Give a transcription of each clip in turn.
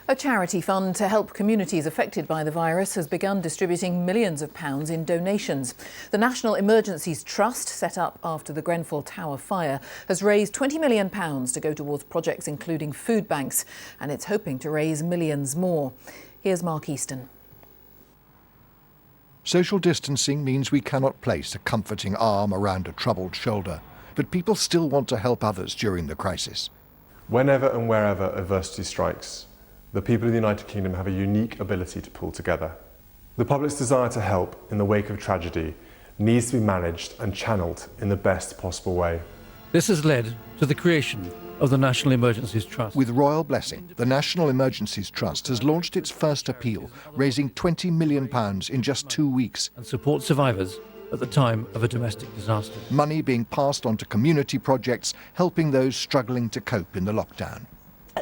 A charity fund to help communities affected by the virus has begun distributing millions of pounds in donations. The National Emergencies Trust, set up after the Grenfell Tower fire, has raised £20 million to go towards projects including food banks, and it's hoping to raise millions more. Here's Mark Easton. Social distancing means we cannot place a comforting arm around a troubled shoulder, but people still want to help others during the crisis. Whenever and wherever adversity strikes, the people of the United Kingdom have a unique ability to pull together. The public's desire to help in the wake of tragedy needs to be managed and channelled in the best possible way. This has led to the creation of the National Emergencies Trust. With royal blessing, the National Emergencies Trust has launched its first appeal, raising £20 million in just 2 weeks. And support survivors at the time of a domestic disaster. Money being passed on to community projects, helping those struggling to cope in the lockdown.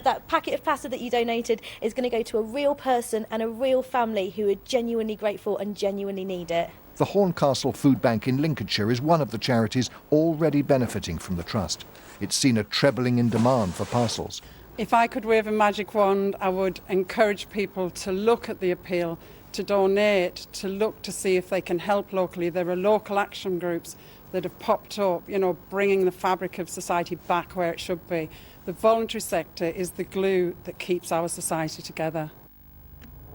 That packet of pasta that you donated is going to go to a real person and a real family who are genuinely grateful and genuinely need it. The Horncastle Food Bank in Lincolnshire is one of the charities already benefiting from the trust. It's seen a trebling in demand for parcels. If I could wave a magic wand, I would encourage people to look at the appeal, to donate, to look to see if they can help locally. There are local action groups that have popped up, bringing the fabric of society back where it should be. The voluntary sector is the glue that keeps our society together.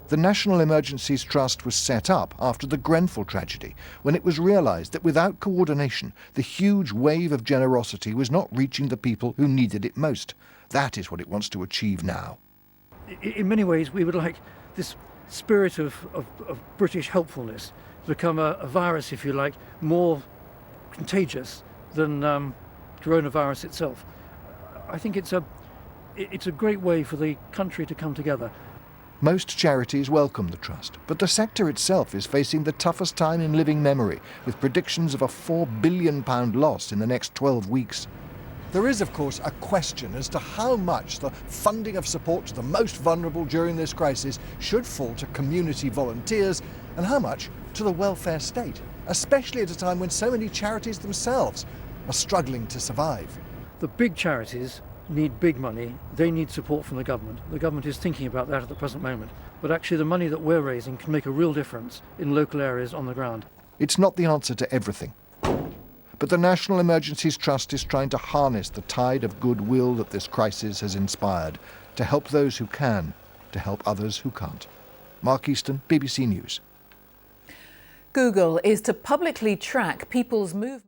The National Emergencies Trust was set up after the Grenfell tragedy, when it was realised that without coordination, the huge wave of generosity was not reaching the people who needed it most. That is what it wants to achieve now. In many ways, we would like this spirit of British helpfulness to become a virus, if you like, more contagious than coronavirus itself. I think it's a great way for the country to come together. Most charities welcome the trust, but the sector itself is facing the toughest time in living memory, with predictions of a £4 billion loss in the next 12 weeks. There is, of course, a question as to how much the funding of support to the most vulnerable during this crisis should fall to community volunteers and how much to the welfare state, especially at a time when so many charities themselves are struggling to survive. The big charities need big money. They need support from the government. The government is thinking about that at the present moment. But actually the money that we're raising can make a real difference in local areas on the ground. It's not the answer to everything. But the National Emergencies Trust is trying to harness the tide of goodwill that this crisis has inspired, to help those who can, to help others who can't. Mark Easton, BBC News. Google is to publicly track people's movement.